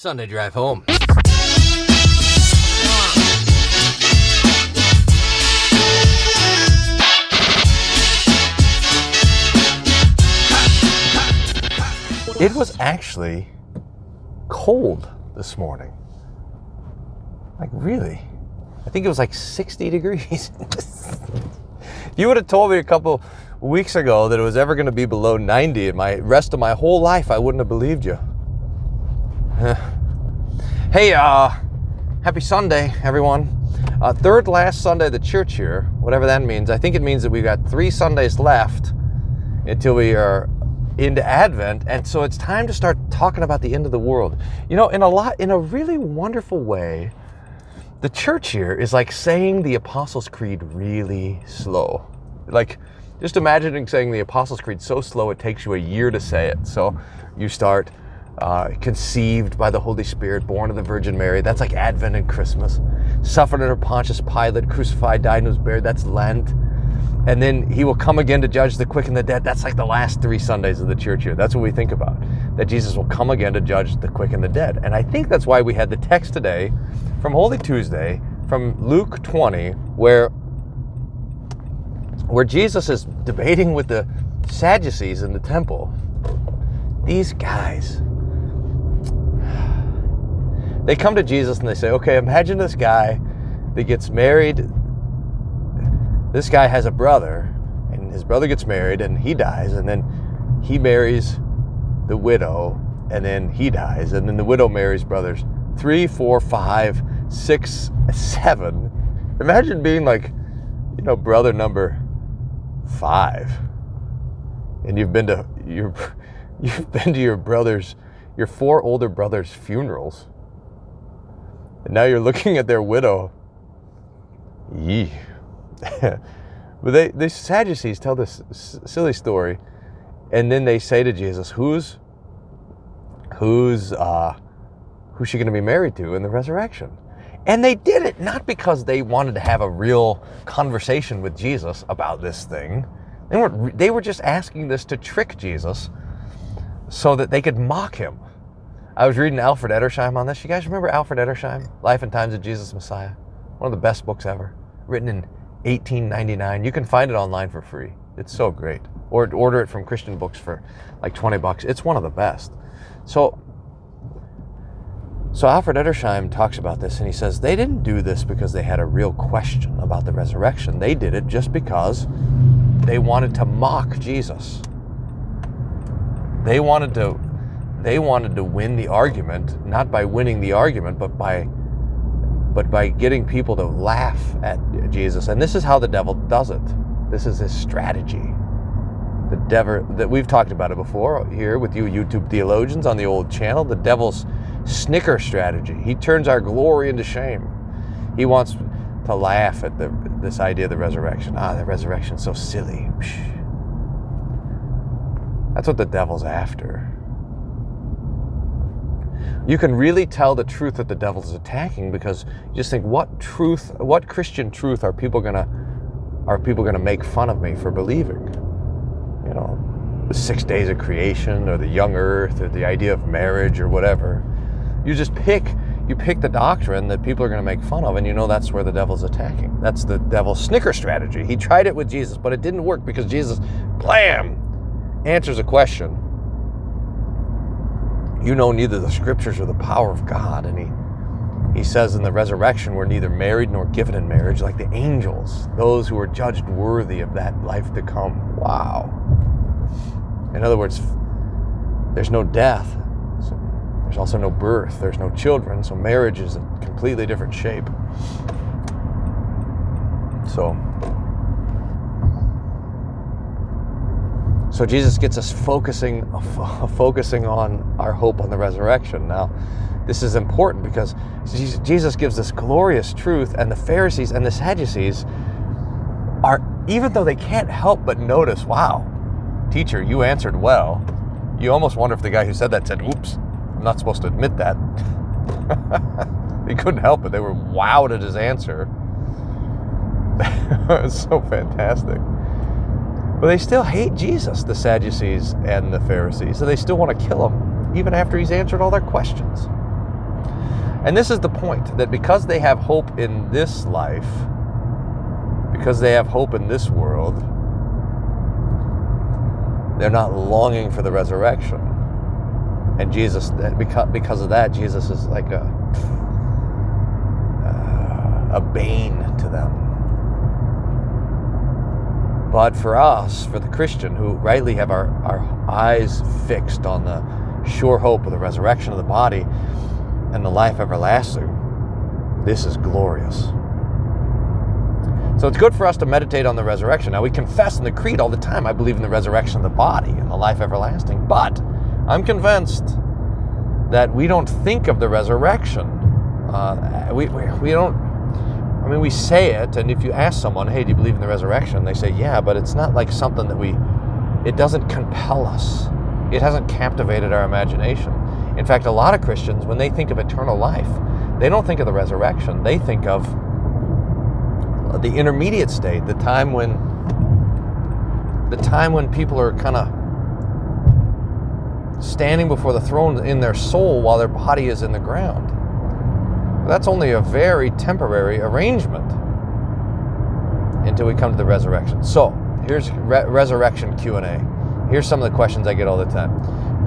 Sunday drive home. It was actually cold this morning. Like, really? I think it was like 60 degrees. If you would have told me a couple weeks ago that it was ever going to be below 90 in my rest of my whole life, I wouldn't have believed you. Hey, happy Sunday, everyone. Third last Sunday of the church year, whatever that means. I think it means that we've got 3 Sundays left until we are into Advent, and so it's time to start talking about the end of the world. You know, in a really wonderful way, the church year is like saying the Apostles' Creed really slow. Like, just imagining saying the Apostles' Creed so slow it takes you a year to say it. So you start conceived by the Holy Spirit, born of the Virgin Mary. That's like Advent and Christmas. Suffered under Pontius Pilate, crucified, died, and was buried. That's Lent. And then he will come again to judge the quick and the dead. That's like the last 3 Sundays of the church year. That's what we think about, that Jesus will come again to judge the quick and the dead. And I think that's why we had the text today from Holy Tuesday, from Luke 20, where Jesus is debating with the Sadducees in the temple. These guys, they come to Jesus and they say, okay, imagine this guy that gets married. This guy has a brother, and his brother gets married, and he dies, and then he marries the widow, and then he dies, and then the widow marries brothers 3, 4, 5, 6, 7. Imagine being like, brother number 5, and you've been to your 4 older brothers' funerals, and now you're looking at their widow. Yee. But the Sadducees tell this silly story, and then they say to Jesus, who's she going to be married to in the resurrection? And they did it not because they wanted to have a real conversation with Jesus about this thing. They were just asking this to trick Jesus so that they could mock him. I was reading Alfred Edersheim on this. You guys remember Alfred Edersheim? Life and Times of Jesus Messiah. One of the best books ever. Written in 1899. You can find it online for free. It's so great. Or order it from Christian Books for like $20. It's one of the best. So Alfred Edersheim talks about this, and he says they didn't do this because they had a real question about the resurrection. They did it just because they wanted to mock Jesus. They wanted to win the argument, not by winning the argument, but by getting people to laugh at Jesus. And this is how the devil does it. This is his strategy. The devil, that we've talked about it before here with you YouTube theologians on the old channel, the devil's snicker strategy. He turns our glory into shame. He wants to laugh at this idea of the resurrection. The resurrection's so silly. That's what the devil's after. You can really tell the truth that the devil is attacking because you just think, what Christian truth are people gonna make fun of me for believing? The 6 days of creation, or the young earth, or the idea of marriage, or whatever. You pick the doctrine that people are going to make fun of, and that's where the devil's attacking. That's the devil's snicker strategy. He tried it with Jesus, but it didn't work because Jesus, blam, answers a question. Neither the scriptures or the power of God. And he says in the resurrection, we're neither married nor given in marriage like the angels, those who are judged worthy of that life to come. Wow. In other words, there's no death. So there's also no birth. There's no children. So marriage is a completely different shape. So Jesus gets us focusing on our hope on the resurrection. Now, this is important because Jesus gives this glorious truth, and the Pharisees and the Sadducees are, even though they can't help but notice, wow, teacher, you answered well. You almost wonder if the guy who said that said, oops, I'm not supposed to admit that. They couldn't help it. They were wowed at his answer. It's so fantastic. But they still hate Jesus, the Sadducees and the Pharisees, so they still want to kill him, even after he's answered all their questions. And this is the point, that because they have hope in this life, because they have hope in this world, they're not longing for the resurrection. And Jesus, because of that, Jesus is like a bane to them. But for us, for the Christian, who rightly have our eyes fixed on the sure hope of the resurrection of the body and the life everlasting, this is glorious. So it's good for us to meditate on the resurrection. Now, we confess in the creed all the time, I believe in the resurrection of the body and the life everlasting, but I'm convinced that we don't think of the resurrection. We don't, I mean, we say it, and if you ask someone, hey, do you believe in the resurrection? They say, yeah, but it's not like something that it doesn't compel us. It hasn't captivated our imagination. In fact, a lot of Christians, when they think of eternal life, they don't think of the resurrection. They think of the intermediate state, the time when people are kind of standing before the throne in their soul while their body is in the ground. That's only a very temporary arrangement until we come to the resurrection. So here's resurrection Q&A. Here's some of the questions I get all the time.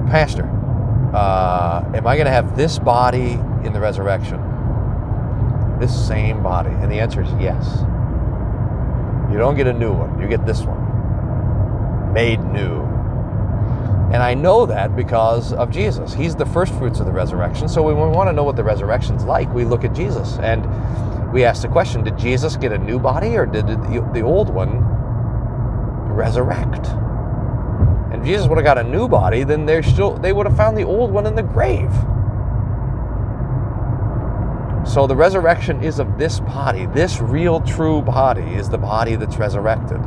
Pastor, am I going to have this body in the resurrection? This same body? And the answer is yes. You don't get a new one. You get this one. Made new. And I know that because of Jesus. He's the first fruits of the resurrection. So when we want to know what the resurrection's like, we look at Jesus. And we ask the question, did Jesus get a new body, or did the old one resurrect? And if Jesus would have got a new body, then they would have found the old one in the grave. So the resurrection is of this body. This real, true body is the body that's resurrected.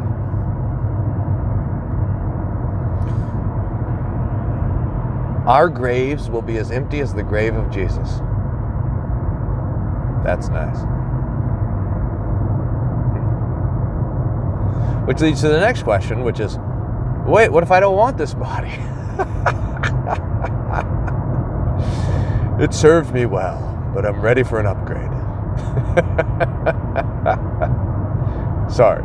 Our graves will be as empty as the grave of Jesus. That's nice. Which leads to the next question, which is, wait, what if I don't want this body? It served me well, but I'm ready for an upgrade. Sorry.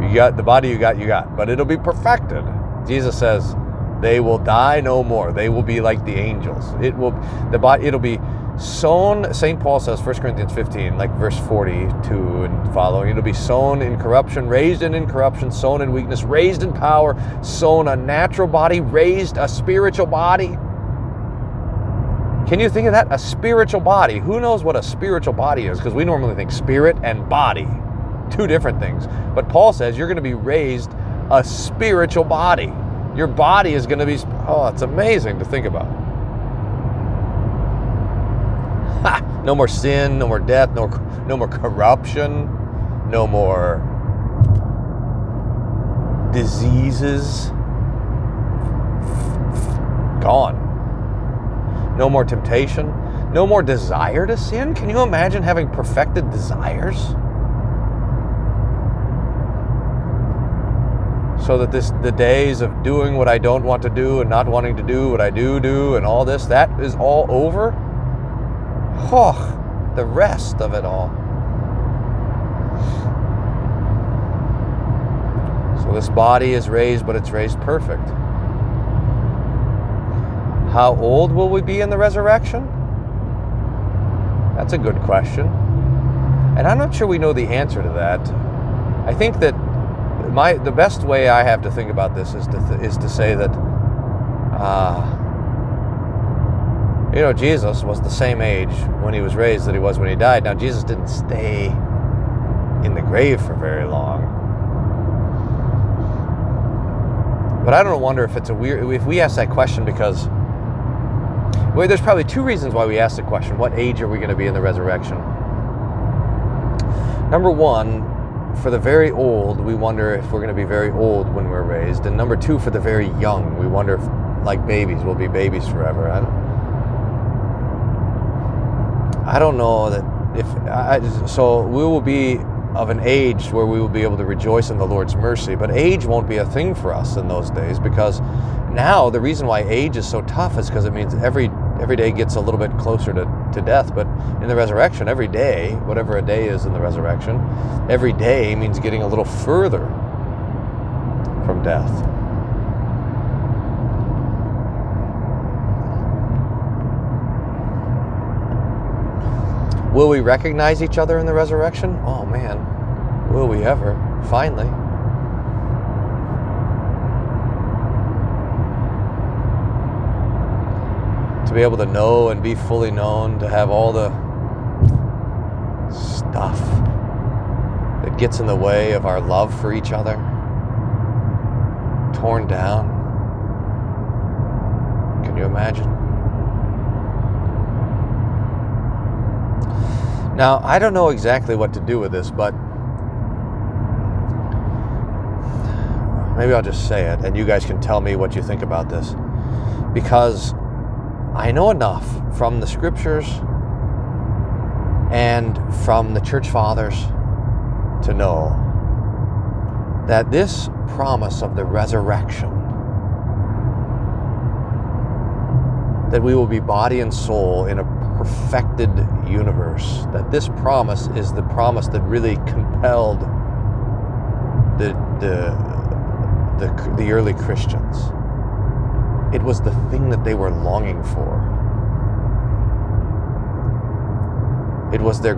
You got the body you got, but it'll be perfected. Jesus says, they will die no more. They will be like the angels. It'll be sown, St. Paul says, 1 Corinthians 15, like verse 42 and following, it'll be sown in corruption, raised in incorruption, sown in weakness, raised in power, sown a natural body, raised a spiritual body. Can you think of that? A spiritual body. Who knows what a spiritual body is? Because we normally think spirit and body, two different things. But Paul says you're going to be raised a spiritual body. Your body is going to be, it's amazing to think about. No more sin, no more death, no more corruption, no more diseases. Gone. No more temptation, no more desire to sin. Can you imagine having perfected desires? So that the days of doing what I don't want to do and not wanting to do what I do and all this, that is all over. Oh, the rest of it all. So this body is raised, but it's raised perfect. How old will we be in the resurrection? That's a good question. And I'm not sure we know the answer to that. I think that the best way I have to think about this is to say that Jesus was the same age when he was raised that he was when he died. Now, Jesus didn't stay in the grave for very long. But I don't wonder if it's if we ask that question because, well, there's probably two reasons why we ask the question. What age are we going to be in the resurrection? Number one, for the very old, we wonder if we're going to be very old when we're raised. And number two, for the very young, we wonder if, like babies, we'll be babies forever. I don't know that so we will be of an age where we will be able to rejoice in the Lord's mercy, but age won't be a thing for us in those days, because now the reason why age is so tough is because it means every every day gets a little bit closer to death, but in the resurrection, every day, whatever a day is in the resurrection, every day means getting a little further from death. Will we recognize each other in the resurrection? Oh man, will we ever, finally. To be able to know and be fully known, to have all the stuff that gets in the way of our love for each other torn down. Can you imagine? Now, I don't know exactly what to do with this, but maybe I'll just say it and you guys can tell me what you think about this. Because I know enough from the scriptures and from the church fathers to know that this promise of the resurrection, that we will be body and soul in a perfected universe, that this promise is the promise that really compelled the early Christians. It was the thing that they were longing for. It was their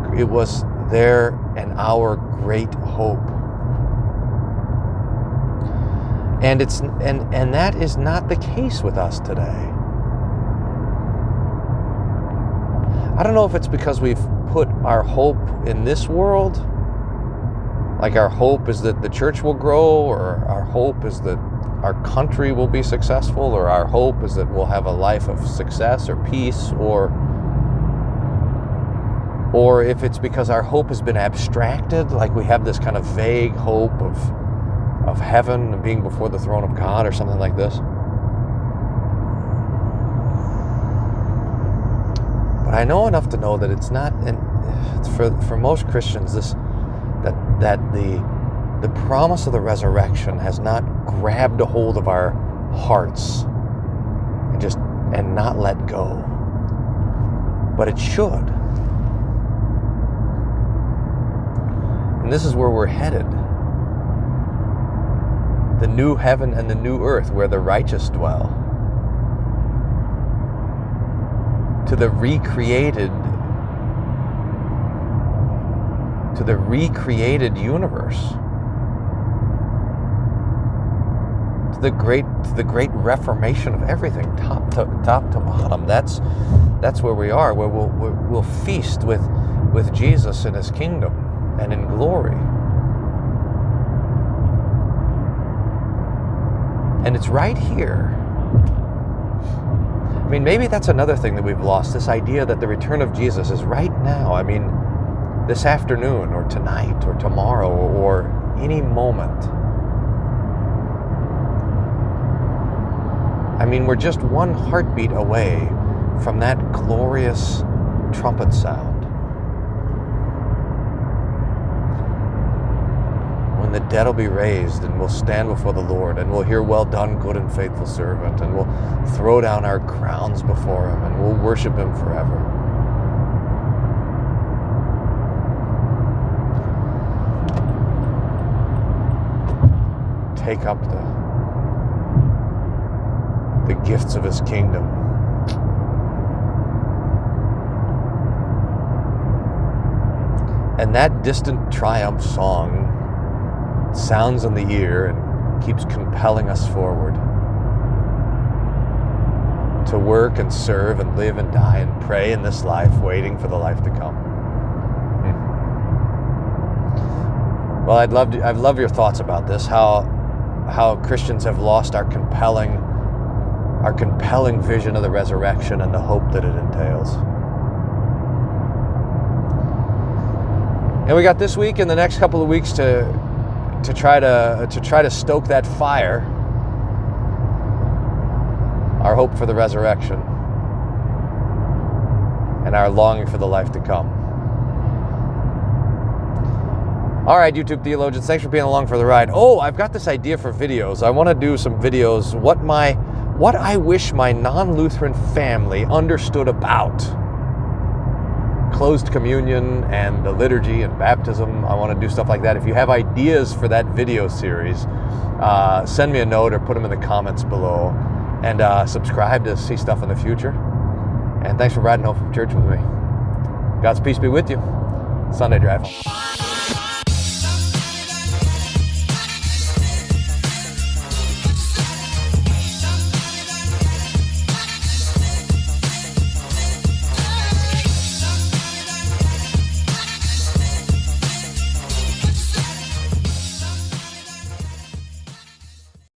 and our great hope. And that is not the case with us today. I don't know if it's because we've put our hope in this world, like our hope is that the church will grow, or our hope is that our country will be successful, or our hope is that we'll have a life of success or peace, or if it's because our hope has been abstracted, like we have this kind of vague hope of heaven and being before the throne of God or something like this. But I know enough to know that it's not, and it's for most Christians, that the promise of the resurrection has not grabbed a hold of our hearts and not let go. But it should. And this is where we're headed. The new heaven and the new earth where the righteous dwell. To the recreated universe. To the great reformation of everything, top to bottom. That's where we are, where we'll feast with Jesus in his kingdom and in glory. And it's right here. I mean, maybe that's another thing that we've lost, this idea that the return of Jesus is right now. I mean, this afternoon or tonight or tomorrow or any moment. I mean, we're just one heartbeat away from that glorious trumpet sound. When the dead will be raised and we'll stand before the Lord and we'll hear, "Well done, good and faithful servant," and we'll throw down our crowns before him and we'll worship him forever. Take up the gifts of his kingdom. And that distant triumph song sounds in the ear and keeps compelling us forward to work and serve and live and die and pray in this life, waiting for the life to come. Well, I'd love your thoughts about this, how Christians have lost our compelling vision of the resurrection and the hope that it entails. And we got this week and the next couple of weeks to try to stoke that fire, our hope for the resurrection and our longing for the life to come. All right, YouTube theologians, thanks for being along for the ride. Oh, I've got this idea for videos. I want to do some videos, what what I wish my non-Lutheran family understood about closed communion and the liturgy and baptism. I want to do stuff like that. If you have ideas for that video series, send me a note or put them in the comments below, and subscribe to see stuff in the future. And thanks for riding home from church with me. God's peace be with you. Sunday Drive Home.